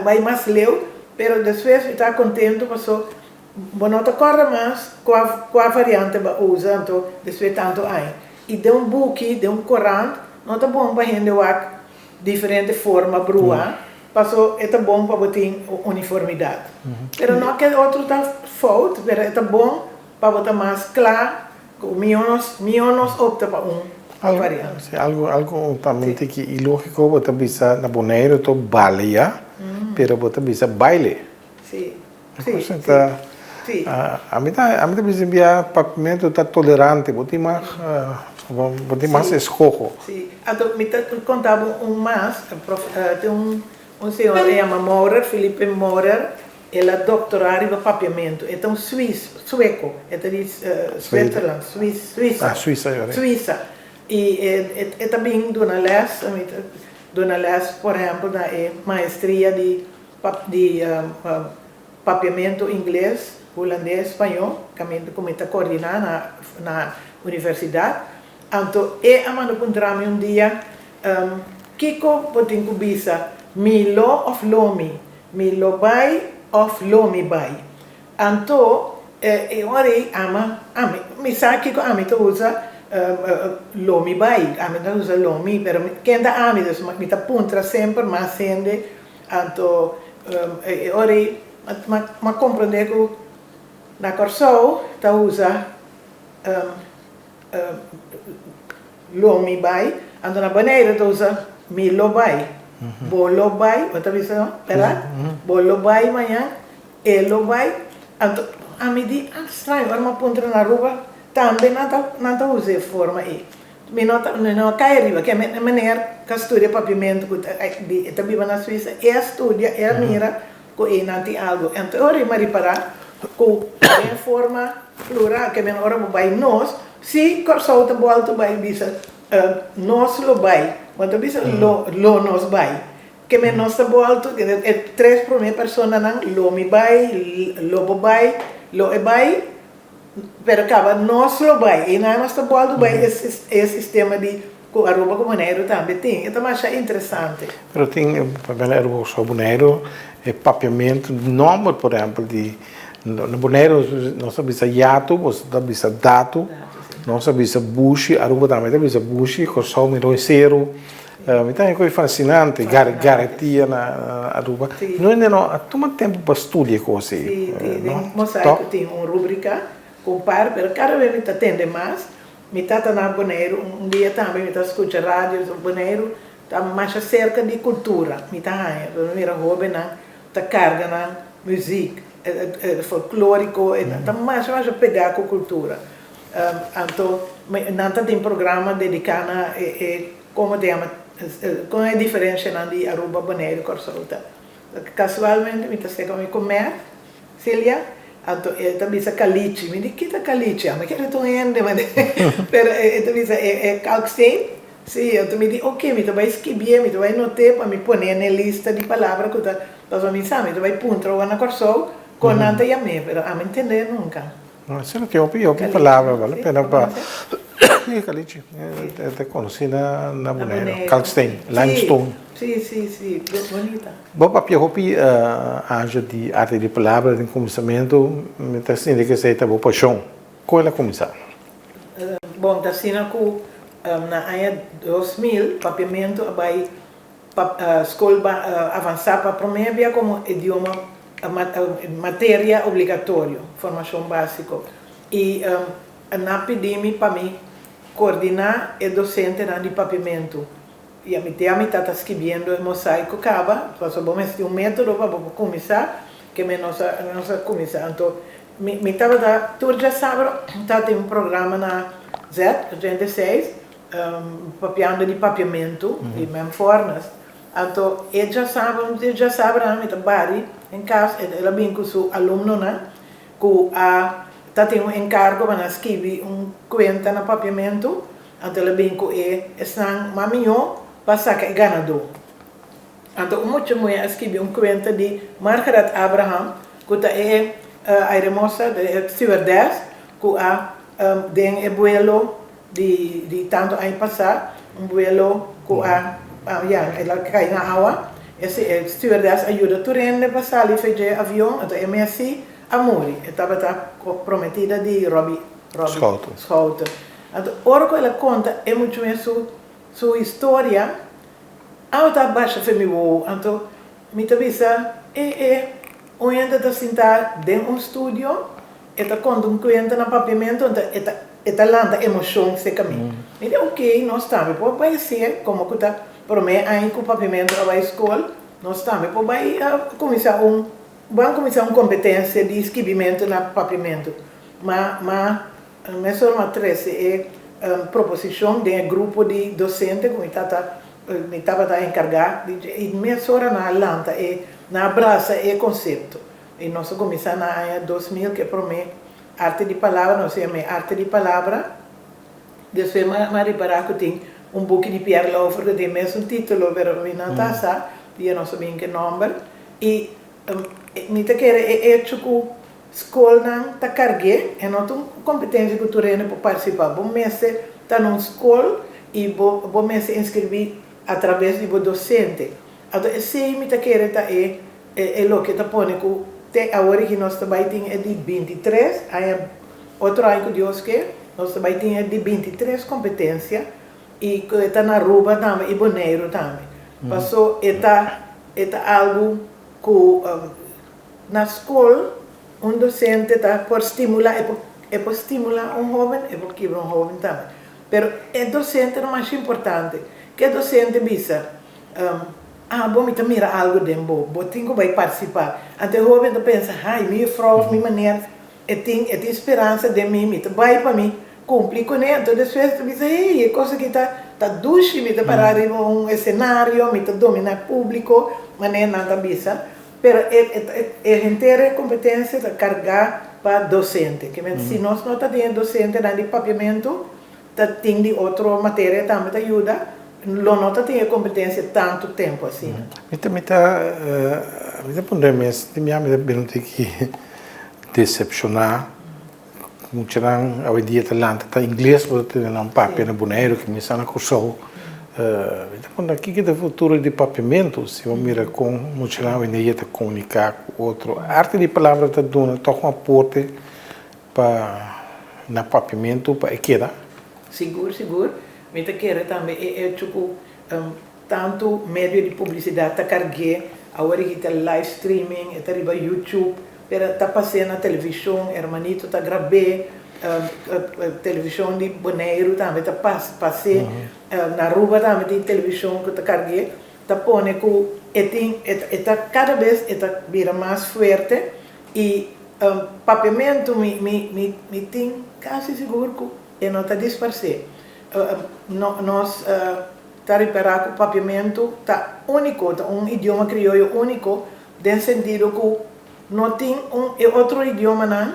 vai mais leu, pero depois está contente, passou, não te acorda mais qual variante usa, então depois tanto aí. E de book, de Corão, não tá bom para gente diferente forma brua. Passou, é bom para botar uniformidade. Mas não que outro está falta, mas é bom para botar mais claro, que o menos opta para variante. Algo também tem que ilógico, botar bisa na boneiro, to baleia, pero botar bisa baile. Sim. Sim. A mim tá bisa enviar papimento está tolerante, botar mais escojo. Sim. Então, me contava mais, tem um senhor que chama Maurer, Felipe Maurer, ele é doutorado em papiamento, é um sueco, é de Switzerland, Suíça. E é também dona Les, por exemplo, na maestria de papiamento inglês, holandês, espanhol, que está coordenando na universidade. Então, a mano encontramos um dia, Kiko botin kubisa, Milo of Lomi, Milo bai of Lomi bai. Anto, ori mi sa Kiko to usa Lomi bai, to usa Lomi, pero kenda dus mi ta puntra sempre mas sende, anto, ori, ma comprende que na Corsou ta usa Lomi bai, anto na Bonaire ta usa Milo bai. Bolo bai, outra vez não, pera? Bolo bai amanhã, elo bai. A mim diz, estranho, agora uma ponta na rua, também não usa forma aí. Não cai arriba, que é a maneira que estuda papimento, que também na Suíça, estuda, mira, que não tem algo. Então, eu vou reparar que a forma plural, que agora vai nós, se corsolta volta vai dizer nós lo vai. Quando bisa lo nos vai, que me nós tá alto, que é 3 primeiras pessoas não, lo mi vai, lobo vai, lo e vai, pero acaba nós lo vai, e nós tá alto vai esse sistema de arroba com boneiro também tem, então acho interessante. Pero tem boneiro só boneiro, papiamento, nome por exemplo de no boneiro nós bisa yato, nós bisa dato. Nós sabemos bushi, Aruba também sabemos bushi, corso miroicero, então é coisa fascinante, garantia na Aruba. Não toma tempo para estudar coisas. Sim, tem mosaico, tem uma rubrica, compara, mas cada vez me atende mais. Me está na Bonaire, dia também me está escutando rádio do Bonaire, está mais cerca de cultura, me está aí, primeira hobby na, está carga na música, folclórico, está mais a pegar com cultura. Então, não tem programa dedicado a como é a diferença entre Aruba, Bonaire e Corsolta. Casualmente, me está chegando a comer, Cília, então, eu também sei caliche, me diz que é caliche, mas que é tão grande, mas eu também sei calcstein, sim, eu também digo, ok, me vai escrever, me vai anotar para me pôr na lista de palavras que eu vou me saber, me vai puntar na Corsol, com nada e a mim, mas a me entender nunca. Se não tem ouvido palavra, vale a pena para... Caliche, te conheci na Bonaire, Kalkstein, limestone. Sim, bonita. Bom, para hopi anja de arte de palavra, de começamento, me está sentindo que você está boa paixão. Qual é a começar? bom, tá sina ku na ano 2000, papiamento vai escola avançar para primeira como idioma matéria obrigatório, formação básica. E na pedimi para mim coordenar e docente na de papiamento. E a minha está escrevendo o mosaico acaba, passou bom este método para começar, que me nossa começar. Então, me estava da turja sábado, tá tem programa na Z86, papiando de papiamento e mesmo formas. Então, já sabe, me tá bari em casa, ela vem com seu aluno, né, com tá tem encargo para escrever conta na papiamento, então ela vem com estão maminho passar que ganador. Então, muito mulher escreveu conta de Margaret Abraham, que a hermosa de stewardess, que tem abuelo de tanto ano passado, abuelo que ela cai na água, esse stewardess ajuda a turene a passar ali fazer avião, então MSC Amori, estava prometida de Robbie Schouten. Então, ora que ela conta é muito mais sua história, alta baixa feminino, então me avisa onde está sentada dentro estúdio, está contando cliente na papiamento, está landa emoção se caminho. E ok, nós estamos, pode ser como que está por mim aí com o papiamento a escola, nós estamos, pode começar uma competência de escrevimento na papiamento, mas só uma 13 proposição de grupo de docentes que estava encarregado e me sora na lanta e na abraça e conceito. E nós começamos na ano 2000 que para mim arte de palavra, nós chamamos arte de palavra. Depois me reparar que tem book de Pierre Laufer que tem mesmo título, pero me não taça, e não sabia que nome. E me te quer que escola não tá cargue, é não tem competência cultural para participar. Bom mês tá numa escola e bom mês inscrever através de docente. Então esse me te quer tá é lo que tá põe que agora que nós também tem é de 23, aí outro ano que Deus quer, nós também tem é de 23 competências e que está na rua também e boneiro também. Passou está algo que na escola docente está por estimular por estimular jovem e por quebrar jovem também. Pero docente não é mais importante que docente visa bom, me mira algo dentro, bom, tenho que participar. Até o jovem pensa, minha frau, minha maneira, tem esperança de mim, me vai para mim, cumprir com ele. Então, depois, você diz, é coisa que está duche, me parar em cenário, me dominar público, mas não é nada bisa. Pero é inteira competência de carregar para docente. Que se nós não temos docente na de papiamento, tem de outra matéria também ajuda. Lo nota tem competência tanto tempo assim. Me pondrei mesmo, me pergunta que decepcionar, muito não, hoje dia tá inglês, vou ter um papel no boneiro que me sana cursou. Me pondrei aqui que do futuro de papiamento, se eu mira com muito não, ainda ia comunicar com outro. A arte de palavra tá dando toca um aporte para na papiamento para queda. Seguro. Me quer também tipo tanto meio de publicidade tá cargue agora que tá live streaming está riba YouTube pero tá passando na televisão hermanito tá gravei televisão de boneiro também tá passei na rua também tem televisão que tá cargue tá pone que está cada vez está vira mais forte e papiamento me tem quase seguro que não tá dispersado. Nós está reparando que o papiamento está único, tá idioma crioulo único, no sentido que não tem outro idioma não,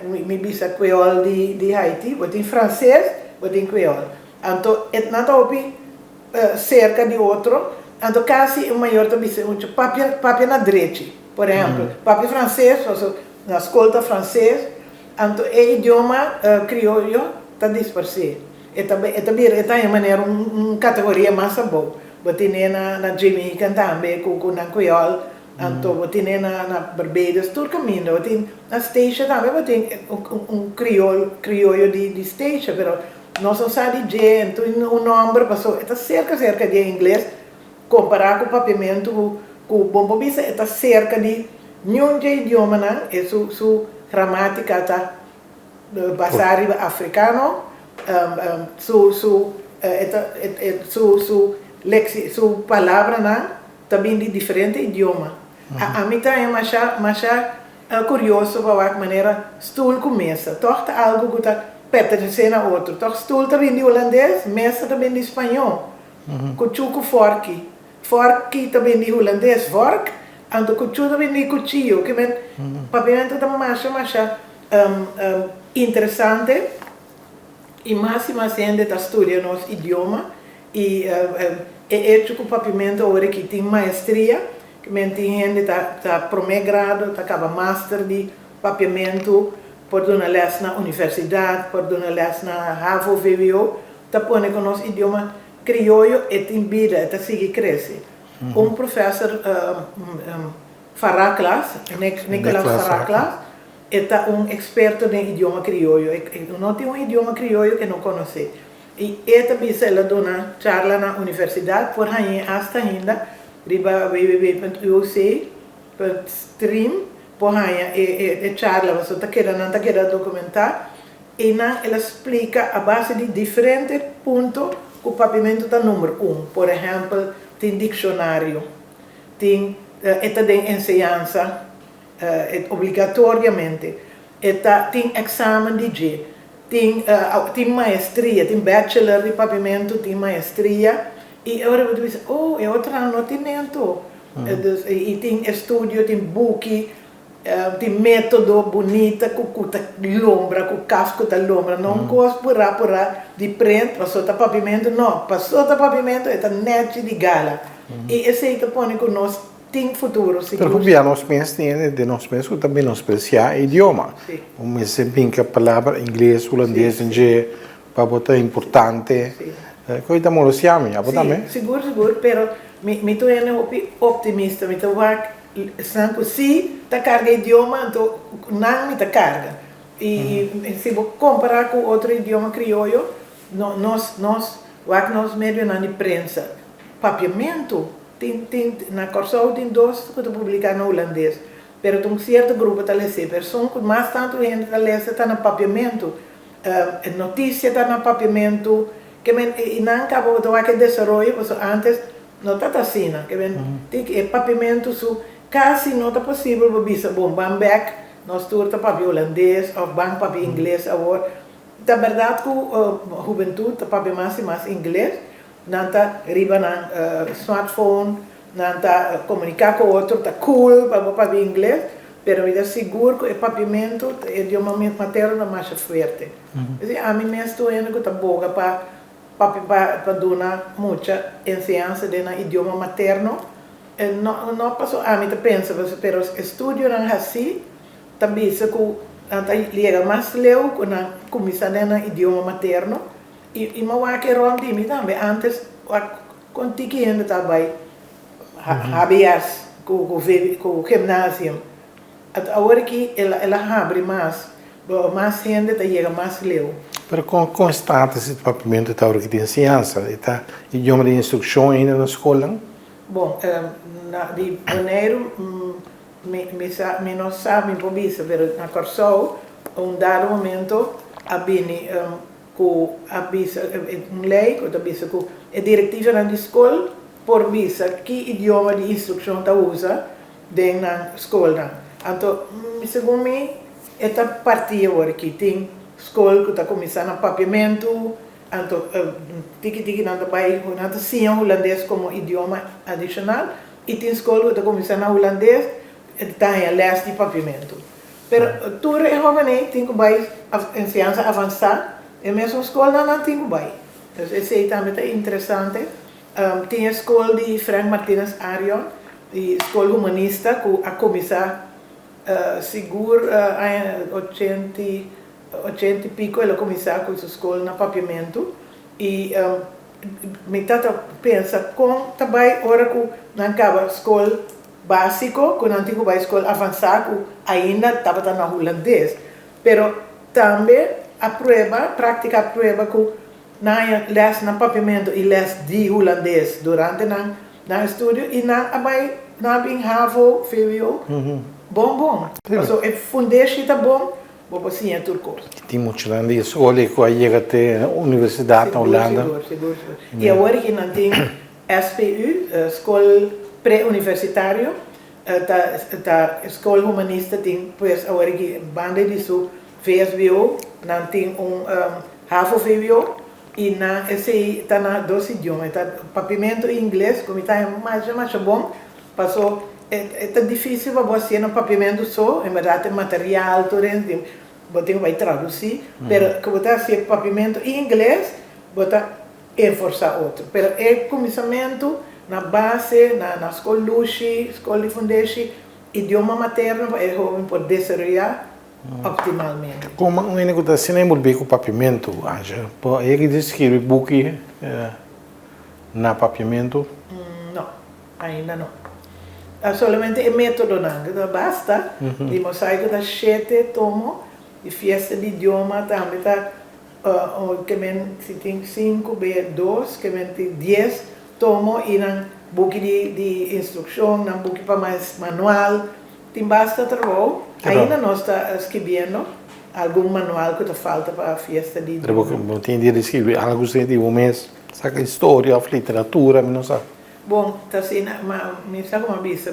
me bisa creole de Haiti, tem francês, tem creole. Então, não está cerca de outro, então quase o maior está bisa papia na direita, por exemplo, papia francês, na escola francês, então é idioma crioulo está dispersado. E também está em maneira categoria mais boa. Botinha na Jamaica também com na Creole, Então, você tem na Barbados, tudo caminho. Você tem na Station também, você tem crioulo de Station, mas nós não sabemos dizer, então o nome passou, está cerca de inglês, comparar com o papiamento, com o bombobisa, está cerca de nenhum idioma, né? E sua gramática está basada africano, sua palavra, né? Também de diferente idioma. A mim também é curioso para a maneira stoel começa. Toch algo que está perto de ser na outro. Toch stoel também de holandês, mesa também de espanhol. Cuchuco fork. Fork também de holandês, fork. Ando cuchu também de cuchillo. Que men papiamento também interessante. E mais gente está estudando nosso idioma. E é hecho com papiamento agora que tem maestria. Que tem gente que está primeiro grado, está acaba master de papiamento, por dar les na universidade, por dar les na HAVO, VWO, está pondo com o nosso idioma crioulo e tem vida, está seguir crescer. Professor Farraklas, Nicolas Farraklas, está experto em idioma crioulo. Não tem idioma crioulo que não conhece. E também ela dona charla na universidade, por aí hasta ainda, riba www.uc.stream, por aí charla, você está querendo documentar, e ela explica a base de diferentes pontos que o papiamento está número 1. Por exemplo, tem dicionário, tem ensinança, obrigatoriamente, tem exame de G, tem maestria, tem bachelor de papiamento, tem maestria. E agora você diz, é outro anotamento. E tem estúdio, tem book, tem método bonito, com lombra, com casco da lombra. Não gosto por de print, passou da papiamento, não. Passou da papiamento, é net de gala. E esse aí que põe que nós tem futuro. Pero porque nós pensamos, de nós pensamos também nós apreciar idioma. Mas bem que a palavra inglês, holandês, para botar importante. Coisa mo lo siamo, também. Seguro, pero mi tu optimista, mi tu sanco se ta carga idioma, então não me ta carga. E se vou comparar com outro idioma crioulo, nós meio na imprensa, papiamento, tem na Corsol tem 2 que tu publicar no holandês, pero tem certo grupo tá lesse, pessoa que mais tanto gente tá lesse tá na papiamento, notícia tá na papiamento, que não acabou de aquele desenvolvimento, antes não está assim, que papiamento quase não está possível para bisa bom bambek, nós turta papi holandês ou bang papi inglês agora. Da verdade que a juventude tá papi mais inglês, não está riba na smartphone, não está comunicar com outro, tá cool para papi inglês, pero eu seguro que o papiamento é idioma materno mais forte. A mim mesmo estou indo que tá boa para dar muita ensinança no idioma materno. Não passou a mim pensa, pero estudo não assim, também se que liga mais leu na começar no idioma materno e mas que rom de mim também antes contigo ainda também habias com o ginásio. Agora que ela abre mais gente chega mais leu. Pero constante esse papiamento está que tem ciência, está idioma de instrução ainda na escola? Bom, de janeiro, me não sabe por isso, mas na Corsol, dado momento, abini com lei, com a diretiva na escola, por visa que idioma de instrução está usa dentro da escola. Então, segundo mim, esta parte agora que tem escola que está começando a papiamento, então, tiki não vai, não sim holandês como idioma adicional, e tem escola que está começando a holandês, está em leste de papiamento. Pero tudo é jovem, tem que vai em ciência avançada, e mesmo escola não tem que vai. Então, esse aí também é interessante. Tem a escola de Frank Martínez Arion, de escola humanista, que a começar seguro em 80 e pico, ela começar com a escola na papiamento. E me tata pensa, como também, hora que não acaba a escola básico, quando antigo vai escola avançado, ainda estava na holandês. Pero também prática a prova que na les na papimento e les de holandês durante na estudo e na bem havo VWO bom. So e fundeixe tá bom, vou assim é tudo curso. Temos lá de escola que aí chega até a universidade na Holanda. Seguro. E agora que não tem SPU, escola pré-universitário, a escola humanista tem, pois agora que banda de su VSBO, não tem HAVO VWO, e esse está na dois idiomas, tá papimento em inglês, como está mais bom, passou, é difícil para você no papimento só, em verdade tem material, tudo isso, você vai traduzir, mas como está assim, papimento em inglês, você enforçar outro, mas é começamento, na base, na escola Lushi, escola de Fundeixe, idioma materno, é jovem por desenvolver optimalmente. Como um único da cinema bem com papimento, acha? É que descreve book na papimento? Não, ainda não. Solamente é método não, basta. De mosaico da 7 tomo, de festa de idioma também tá, que se tem 5, B2, que tem 10 tomo e na book de instrução, na book para mais manual, tem basta trabalho. Ainda nós está escrevendo algum manual que falta para a festa de idioma. Não tem de escrever algo assim de um mês, saca história, literatura, não sabe. Bom, tá assim, me sabe uma vez que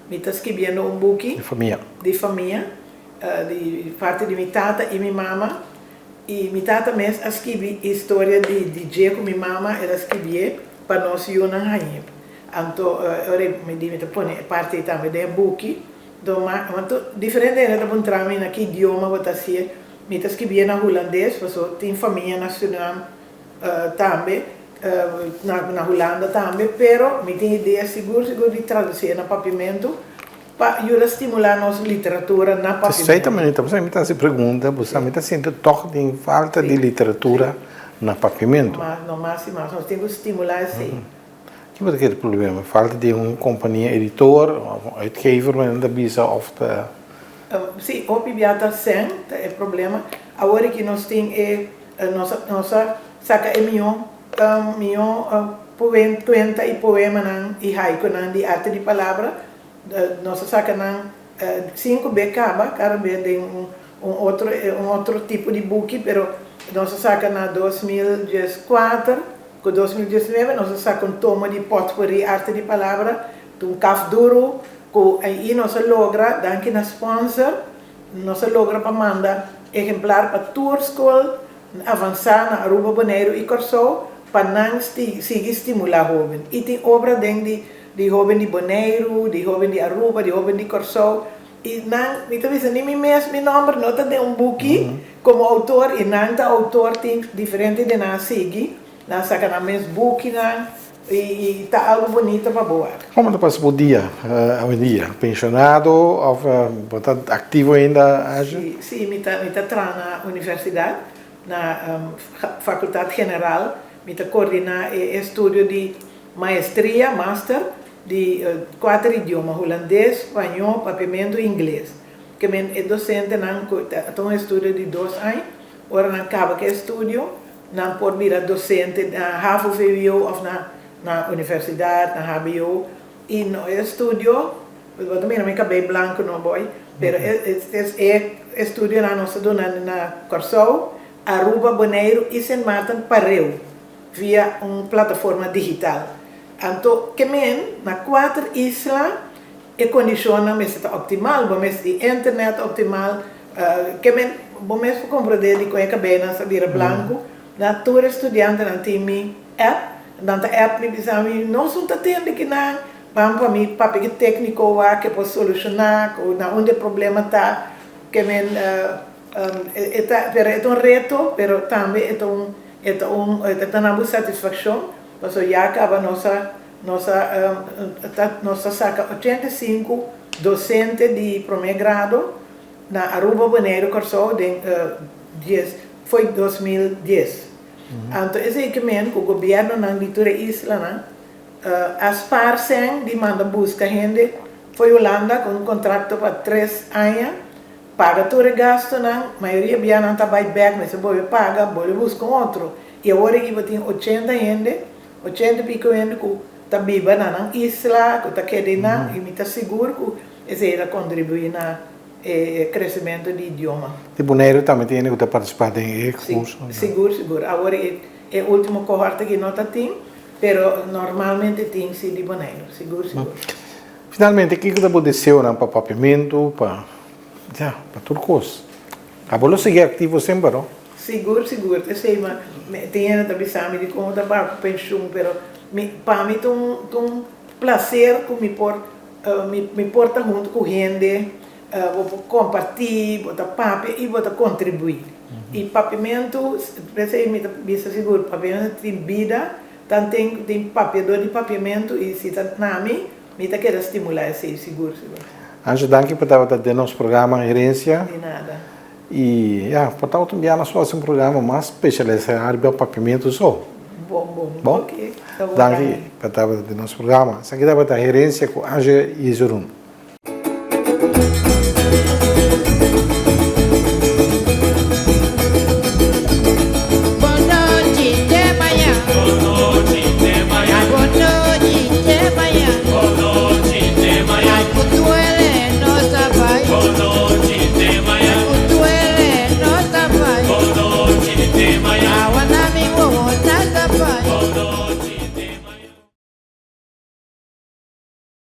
me está escrevendo book de família, de parte de minha tata e minha mama, e minha tata mesmo escreve história de dia com minha mama, ela escrevia para nós e uma rainha. Então, eu me põe parte também de book. Então, diferente era para entrar em que idioma você assim, me está escrevendo na holandês, porque tem família nacional também, na Holanda também, pero me tem ideia seguro de traduzir no papimento para ajudar a estimular nossa literatura na papimento. Certamente, você me está se pergunta, você me está sentindo toque de falta de literatura na papimento. Mas no máximo, nós temos que estimular assim. Que é o problema? Falta de uma companhia editor, uitgever, mas ainda bisa of de... Sim, o bibliata sem é problema. Agora que nós temos nossa saca milhão poeta e poema e haiku de arte de palavra, nossa saca 5 becaba, cada vez tem outro tipo de book, pero nossa saca na 2014 com 2019, nós sacamos toma de potpourri arte de palavra, um caf duro, e nós logra, danke na sponsor, nós logra para mandar exemplar para tour school, avançar na Aruba, Bonaire e Corsou, para não seguir estimular jovem. E tem obra de jovem de Bonaire, de jovem de Aruba, de jovem de Corsou, e não, muitas vezes nem me mesmo nome, não tem um book como autor, e não tem autor tem diferente de não seguir. Na sacanamento book e tá algo bonito para boa. Como está passando o dia, hoje em dia? Pensionado ou está ativo ainda? Sim, me está na universidade, na faculdade general, me está coordenando estudo de maestria, master, de 4 idiomas, holandês, espanhol, papimento e inglês. Que é docente, então estudo de 2 anos, agora não acaba que estudo, não pode virar docente na HAVO VWO ou na universidade, na HBO. E no estudo, eu também não me cabelo branco, não boy, mas estudo na nossa dona na Corsou, Aruba, Bonaire e Sint Maarten Pareu, via uma plataforma digital. Então, que na 4 islas, e condiciona, mas está optimal, mas de internet optimal, que bom mesmo compreender de que cabelo na vira branco. Na tour estudante na time app, na app me dizem não são tendo que não vamos para mim papel técnico que pode solucionar ou na onde o problema está que é um reto, pero também é uma satisfação, porque já acaba nossa saca 85 docentes de primeiro grado na Aruba, Bonaire, Corsou, foi 2010. Então, esse equipamento que o governo na leitura isla, as parcem de manda busca gente foi Holanda com um contrato para 3 anos, paga todo o gasto, a maioria bia não está back, mas se você paga, você busca outro. E agora que você tem 80 e pico ende que está viva na isla, que está querendo, e me está seguro que isso irá contribuir na crescimento do idioma. De Bonaire também tem que participar em curso. Seguro. Agora é o último cohorte que não tem, mas normalmente tem sim de Bonaire, seguro. Finalmente, o que você desceu para papiamento, para tudo coisa? Acabou seguir ativo sempre, não? Seguro. Eu sei, mas tem também sabe de como está para pensão, mas para mim é um prazer que me porta junto com gente, vou compartilhar, vou papi e vou contribuir. E papiamento, pensei, me seguro, papiamento tem vida, tem papiador de papiamento e se está na mim, me quer estimular esse seguro. Antes danke por estar dentro nosso programa Herência. De nada. E por estar também na sua um programa mais especializado em área de papiamento só. Bom. Ok. Danke por estar dentro nosso programa. Essa aqui é a Herência com Anja Yezurun.